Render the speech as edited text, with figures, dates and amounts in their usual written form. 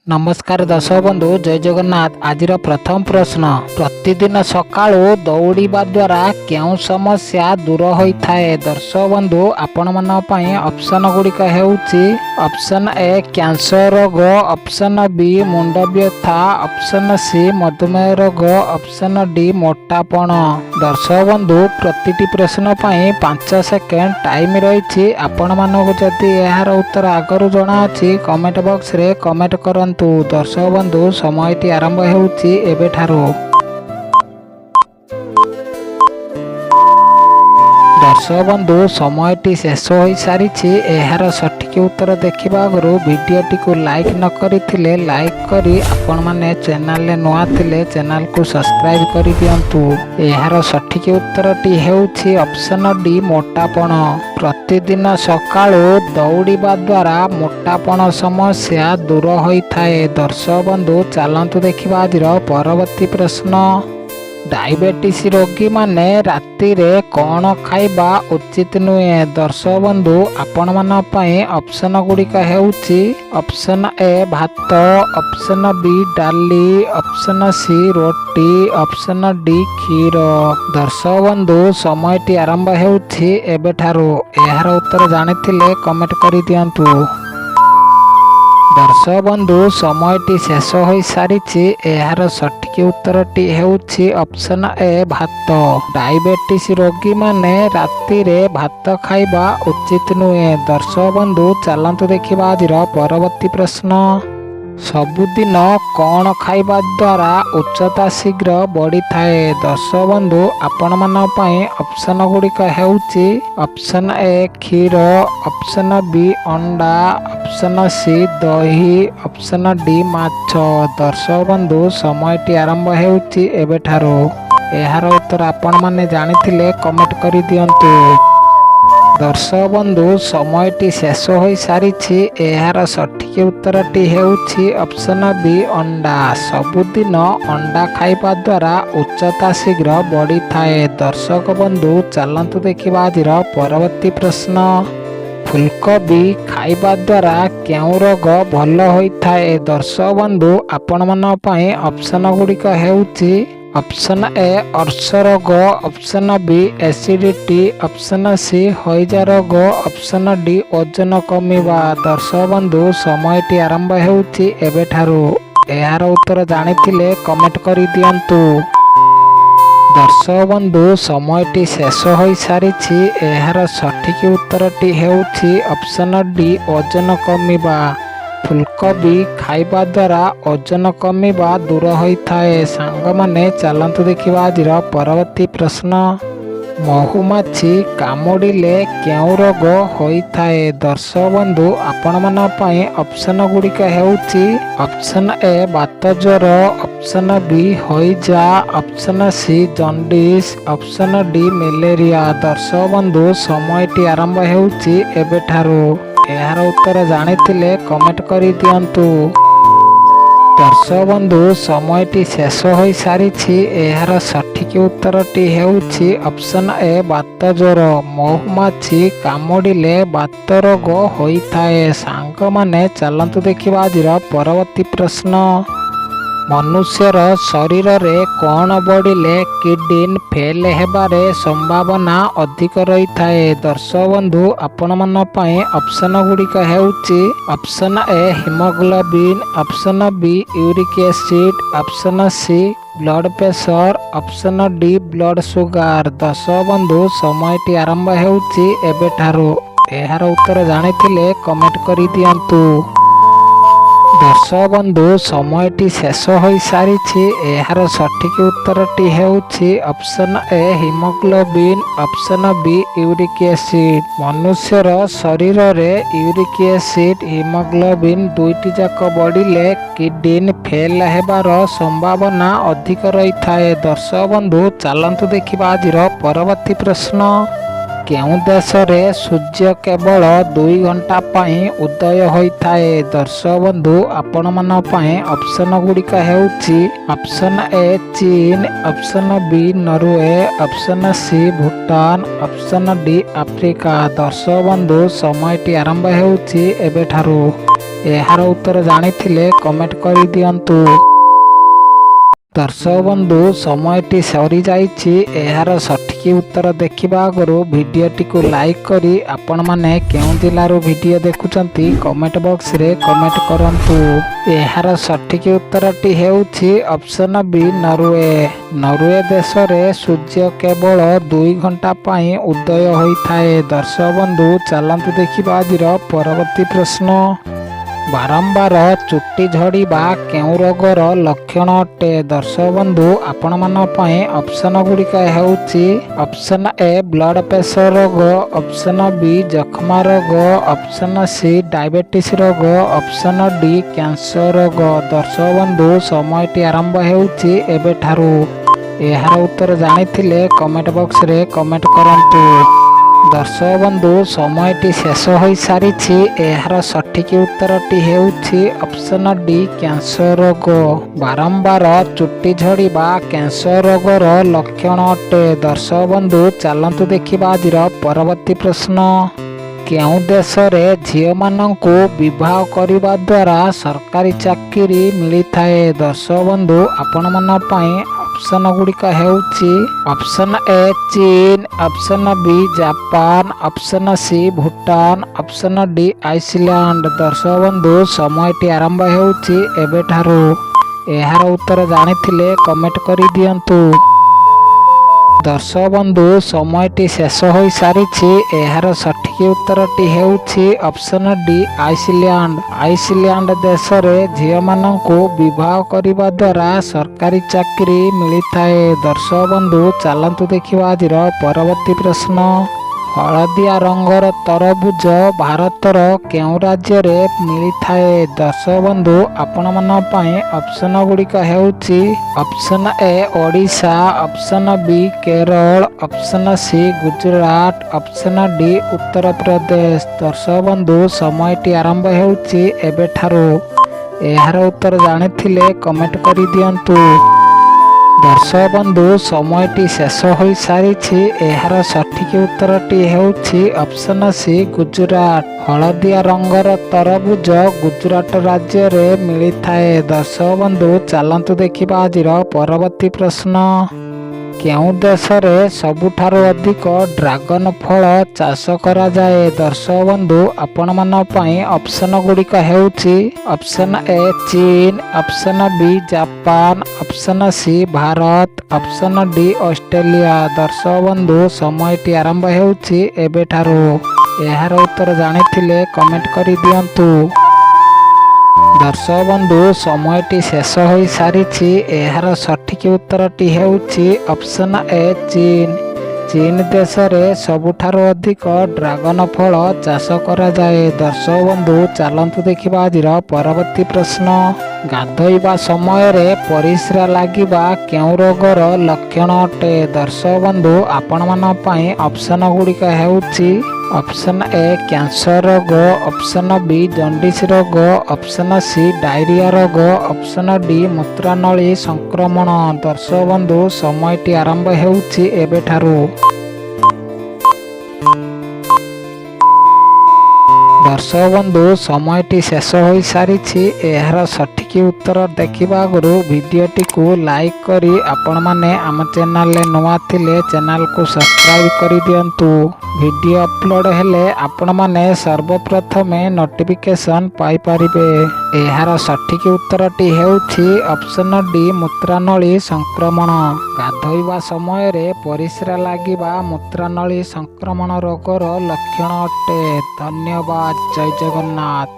नमस्कार दर्शक बंधु जय जगन्नाथ। आज प्रथम प्रश्न, प्रतिदिन सकाळु दौड़िबा द्वारा केउं समस्या दूर होता है। दर्शक बंधु आपण मन पई ऑप्शन गुड़िक हेउची ऑप्शन ए कैंसर रोग, ऑप्शन बी मुंड व्यथा, ऑप्शन सी मधुमेह रोग, ऑप्शन डी मोटापण। दर्शक बंधु प्रतिटी प्रश्न पई 5 सेकेंड टाइम रही। आपण मानक जदि यार उत्तर आगरू जଣା अछि कमेंट बॉक्स रे कमेंट करन। दर्शक बंधु समयटी आरंभ हेउची एबेठारू। दर्शक बंधु समयटी शेष हो सारी। एहार सठिक उत्तर देखा आगु वीडियोटी को लाइक न करथिले लाइक करी आपण माने चैनल ले नुआ थिले चैनल को सब्सक्राइब करि दियंतु। एहार सठिक उत्तरटी हेउची ऑप्शन डी मोटापण। प्रतिदिन सकाळु दौड़िबा द्वारा मोटापण समस्या दूर होइथाए। दर्शक बंधु चलंतु देखिबा आजिर परवर्ती प्रश्न, डायबिटीज रोगी माने राति रे कौन खाइबा उचित नुहे। दर्शक बंधु आपण मन पई ऑप्शन गुड़िक हेउची ऑप्शन ए भात, ऑप्शन बी डाली, ऑप्शन सी रोटी, ऑप्शन डी क्षीर। दर्शक बंधु समयटी आरंभ हेउची एबेठारू। एहार उत्तर जानिथिले कमेंट करि दियंतु। दर्शक बंधु समयटी शेष हो सारी। एहार सठिक उत्तरटी हेउची ऑप्शन ए भात। डायबिटीज रोगी माने राति रे भात खाइबा उचित नुहे। दर्शक बंधु चलंतु देखिबा आजिर परवर्ती प्रश्न, सबुदिन कौन खाइबा द्वारा उच्चता शीघ्र बढ़ी थाए। दर्शक बंधु आपण मन पई ऑप्शन गुड़िक हेउची ऑप्शन ए क्षीर, ऑप्शन बी अंडा, ऑप्शन सी दही, ऑप्शन डी माछ। दर्शक बंधु समयटी आरंभ हेउची एबेठारू। एहार उत्तर आपण माने जानिथिले कमेंट करि दियंतु। दर्शक बंधु समयटी शेष हो सारी। एहार सठिक उत्तरटी हेउची ऑप्शन बी अंडा। सबुदिन अंडा खाइबा द्वारा उच्चता शीघ्र बढ़ी थाए। दर्शक बंधु चलंतु देखिबा आजिर परवर्ती प्रश्न, फूलकोबी खाइबा द्वारा केउं रोग भल होइथाए। दर्शक बंधु आपण मन पई ऑप्शन गुड़िक हेउची ऑप्शन ए अर्श रोग, option B acidity, option C हईजा रोग, ऑप्शन डी ओजन कमिबा। दर्शक बंधु समयटी आरंभ हेउची एबेठारू। एहार उत्तर जानिथिले कमेंट करि दियंतु। दर्शक बंधु समयटी शेष हो सारी। एहार सठिक उत्तरटी हेउची ऑप्शन डी ओजन कमिबा। फूलकोबी खाइबा द्वारा ओजन कमिबा दूर होइथाए। सांग माने चलंतु देखिबा आजिर परवर्ती प्रश्न, महुमाछी कामुड़िले केउं रोग होइथाए। दर्शक बंधु आपण मन पई ऑप्शन गुड़िक हेउची ऑप्शन ए बात ज्वर, ऑप्शन बी हईजा, option C jaundice, option D malaria. दर्शक बंधु समयटी आरंभ हेउची एबेठारू। एहार उत्तर जानिथिले कमेंट करि दियंतु। दर्शक बंधु समयटी शेष हो सारी। एहार सठिक उत्तरटी हेउची ऑप्शन ए बात ज्वर। महुमाछी कामुड़िले बात रोग होइथाए। सांग माने चलंतु देखिबा आजिर परवर्ती प्रश्न, मनुष्यर शरीर रे कौन बढ़िले किडनी फेल हेबारे संभावना अधिक रही थाए। दर्शक बंधु आपण मन पई ऑप्शन गुड़िक हेउची option A haemoglobin, option B uric acid, option C blood pressure, option D blood sugar. दर्शक बंधु समयटी आरंभ हेउची एबेठारू। एहार उत्तर जानिथिले कमेंट करि दियंतु। दर्शक बंधु समयटी शेष हो सारी। एहार सठिक उत्तरटी हेउची option A haemoglobin, option B uric acid. मनुष्यर शरीर रे यूरिक एसिड हिमोग्लोबिन दुईटी जाक बढ़िले किडनी फेल हेबार संभावना अधिक रही थाए। दर्शक बंधु चलंतु देखिबा आजिर परवर्ती प्रश्न, केउं देश रे सूर्य केवल 2 घंटा पई उदय होइथाए। दर्शक बंधु आपण मन पई ऑप्शन गुड़िक हेउची ऑप्शन ए चीन, option B Norway, option C Bhutan, option D Africa. दर्शक बंधु समयटी आरंभ हेउची एबेठारू। ଏହାର ଉତ୍ତର ଜାଣିଥିଲେ କମେଣ୍ଟ କରିଦିଅନ୍ତୁ। ଦର୍ଶକ ବନ୍ଧୁ ସମୟଟି ସରିଯାଇଛି। ଏହାର ସଠିକ ଉତ୍ତର ଦେଖିବା ଆଗରୁ ଭିଡ଼ିଓଟିକୁ ଲାଇକ୍ କରି ଆପଣମାନେ କେଉଁ ଜିଲ୍ଲାରୁ ଭିଡ଼ିଓ ଦେଖୁଛନ୍ତି କମେଣ୍ଟ ବକ୍ସରେ କମେଣ୍ଟ କରନ୍ତୁ। ଏହାର ସଠିକ ଉତ୍ତରଟି ହେଉଛି ଅପସନ୍ ବି ନରୱେ। ନରୱେ ଦେଶରେ ସୂର୍ଯ୍ୟ କେବଳ 2 ଘଣ୍ଟା ପାଇଁ ଉଦୟ ହୋଇଥାଏ। ଦର୍ଶକ ବନ୍ଧୁ ଚାଲନ୍ତୁ ଦେଖିବା ଆଜିର ପରବର୍ତ୍ତୀ ପ୍ରଶ୍ନ। ବାରମ୍ବାର ଚୁଟି ଝଡ଼ିବା କେଉଁ ରୋଗର ଲକ୍ଷଣ ଅଟେ? ଦର୍ଶକ ବନ୍ଧୁ ଆପଣମାନଙ୍କ ପାଇଁ ଅପସନ୍ ଗୁଡ଼ିକ ହେଉଛି ଅପସନ୍ ଏ ବ୍ଲଡ଼ ପ୍ରେସର ରୋଗ, ଅପସନ୍ ବି ଯକ୍ଷ୍ମା ରୋଗ, ଅପସନ୍ ସି ଡାଇବେଟିସ୍ ରୋଗ, ଅପସନ୍ ଡି କ୍ୟାନ୍ସର ରୋଗ। ଦର୍ଶକ ବନ୍ଧୁ ସମୟଟି ଆରମ୍ଭ ହେଉଛି ଏବେଠାରୁ। ଏହାର ଉତ୍ତର ଜାଣିଥିଲେ କମେଣ୍ଟ ବକ୍ସରେ କମେଣ୍ଟ କରନ୍ତୁ। ଦର୍ଶକ ବନ୍ଧୁ ସମୟଟି ଶେଷ ହୋଇସାରିଛି। ଏହାର ସଠିକ ଉତ୍ତରଟି ହେଉଛି ଅପସନ୍ ଡି କ୍ୟାନ୍ସର ରୋଗ। ବାରମ୍ବାର ଚୁଟି ଝଡ଼ିବା କ୍ୟାନ୍ସର ରୋଗର ଲକ୍ଷଣ ଅଟେ। ଦର୍ଶକ ବନ୍ଧୁ ଚାଲନ୍ତୁ ଦେଖିବା ଆଜିର ପରବର୍ତ୍ତୀ ପ୍ରଶ୍ନ। କେଉଁ ଦେଶରେ ଝିଅମାନଙ୍କୁ ବିବାହ କରିବା ଦ୍ୱାରା ସରକାରୀ ଚାକିରି ମିଳିଥାଏ? ଦର୍ଶକ ବନ୍ଧୁ ଆପଣମାନଙ୍କ ପାଇଁ ଅପସନ୍ ଗୁଡ଼ିକ ହେଉଛି ଅପସନ୍ ଏ ଚୀନ, option B Japan, option C Bhutan, option D Iceland. ଦର୍ଶକ ବନ୍ଧୁ ସମୟଟି ଆରମ୍ଭ ହେଉଛି ଏବେଠାରୁ। ଏହାର ଉତ୍ତର ଜାଣିଥିଲେ କମେଣ୍ଟ କରିଦିଅନ୍ତୁ। ଦର୍ଶକ ବନ୍ଧୁ ସମୟଟି ଶେଷ ହୋଇସାରିଛି। ଏହାର ସଠିକ ଉତ୍ତରଟି ହେଉଛି ଅପସନ୍ ଡି ଆଇସଲ୍ୟାଣ୍ଡ। ଆଇସଲ୍ୟାଣ୍ଡ ଦେଶରେ ଝିଅମାନଙ୍କୁ ବିବାହ କରିବା ଦ୍ୱାରା ସରକାରୀ ଚାକିରି ମିଳିଥାଏ। ଦର୍ଶକ ବନ୍ଧୁ ଚାଲନ୍ତୁ ଦେଖିବା ଆଜିର ପରବର୍ତ୍ତୀ ପ୍ରଶ୍ନ। ହଳଦିଆ ରଙ୍ଗର ତରଭୁଜ ଭାରତର କେଉଁ ରାଜ୍ୟରେ ମିଳିଥାଏ? ଦର୍ଶକ ବନ୍ଧୁ ଆପଣମାନଙ୍କ ପାଇଁ ଅପସନ୍ ଗୁଡ଼ିକ ହେଉଛି option A Odisha, option B Kerala, option C Gujarat, option D Uttar Pradesh. ଦର୍ଶକ ବନ୍ଧୁ ସମୟଟି ଆରମ୍ଭ ହେଉଛି ଏବେଠାରୁ। ଏହାର ଉତ୍ତର ଜାଣିଥିଲେ କମେଣ୍ଟ କରିଦିଅନ୍ତୁ। ଦର୍ଶକ ବନ୍ଧୁ ସମୟଟି ଶେଷ ହୋଇସାରିଛି। ଏହାର ସଠିକ ଉତ୍ତରଟି ହେଉଛି ଅପସନ୍ ସି ଗୁଜୁରାଟ। ହଳଦିଆ ରଙ୍ଗର ତରଭୁଜ ଗୁଜୁରାଟ ରାଜ୍ୟରେ ମିଳିଥାଏ। ଦର୍ଶକ ବନ୍ଧୁ ଚାଲନ୍ତୁ ଦେଖିବା ଆଜିର ପରବର୍ତ୍ତୀ ପ୍ରଶ୍ନ। କେଉଁ ଦେଶରେ ସବୁଠାରୁ ଅଧିକ ଡ୍ରାଗନ ଫଳ ଚାଷ କରାଯାଏ? ଦର୍ଶକ ବନ୍ଧୁ ଆପଣମାନଙ୍କ ପାଇଁ ଅପସନ୍ ଗୁଡ଼ିକ ହେଉଛି ଅପସନ୍ ଏ ଚୀନ, option B Japan, option C Bharat, option D Australia. ଦର୍ଶକ ବନ୍ଧୁ ସମୟଟି ଆରମ୍ଭ ହେଉଛି ଏବେଠାରୁ। ଏହାର ଉତ୍ତର ଜାଣିଥିଲେ କମେଣ୍ଟ କରିଦିଅନ୍ତୁ। ଦର୍ଶକ ବନ୍ଧୁ ସମୟଟି ଶେଷ ହୋଇସାରିଛି। ଏହାର ସଠିକ ଉତ୍ତରଟି ହେଉଛି ଅପସନ୍ ଏ ଚୀନ। ଚୀନ ଦେଶରେ ସବୁଠାରୁ ଅଧିକ ଡ୍ରାଗନ ଫଳ ଚାଷ କରାଯାଏ। ଦର୍ଶକ ବନ୍ଧୁ ଚାଲନ୍ତୁ ଦେଖିବା ଆଜିର ପରବର୍ତ୍ତୀ ପ୍ରଶ୍ନ। ଗାଧୋଇବା ସମୟରେ ପରିସ୍ରା ଲାଗିବା କେଉଁ ରୋଗର ଲକ୍ଷଣ ଅଟେ? ଦର୍ଶକ ବନ୍ଧୁ ଆପଣମାନଙ୍କ ପାଇଁ ଅପସନ୍ ଗୁଡ଼ିକ ହେଉଛି ଅପସନ୍ ଏ କ୍ୟାନ୍ସର ରୋଗ, ଅପସନ୍ ବି ଜଣ୍ଡିସ ରୋଗ, ଅପସନ୍ ସି ଡାଇରିଆ ରୋଗ, ଅପସନ୍ ଡି ମୂତ୍ରନଳୀ ସଂକ୍ରମଣ। ଦର୍ଶକ ବନ୍ଧୁ ସମୟଟି ଆରମ୍ଭ ହେଉଛି ଏବେଠାରୁ। ଦର୍ଶକ ବନ୍ଧୁ ସମୟଟି ଶେଷ ହୋଇସାରିଛି। ଏହାର ସଠିକ ଉତ୍ତର ଦେଖିବା ଆଗରୁ ଭିଡ଼ିଓଟିକୁ ଲାଇକ୍ କରି ଆପଣମାନେ ଆମ ଚ୍ୟାନେଲରେ ନୂଆ ଥିଲେ ଚ୍ୟାନେଲକୁ ସବସ୍କ୍ରାଇବ୍ କରିଦିଅନ୍ତୁ। ଭିଡ଼ିଓ ଅପଲୋଡ଼ ହେଲେ ଆପଣମାନେ ସର୍ବପ୍ରଥମେ ନୋଟିଫିକେସନ୍ ପାଇପାରିବେ। ଏହାର ସଠିକ ଉତ୍ତରଟି ହେଉଛି ଅପସନ୍ ଡି ମୂତ୍ରନଳୀ ସଂକ୍ରମଣ। ଗାଧୋଇବା ସମୟରେ ପରିସ୍ରା ଲାଗିବା ମୂତ୍ରନଳୀ ସଂକ୍ରମଣ ରୋଗର ଲକ୍ଷଣ ଅଟେ। ଧନ୍ୟବାଦ। ଜୟ ଜଗନ୍ନାଥ।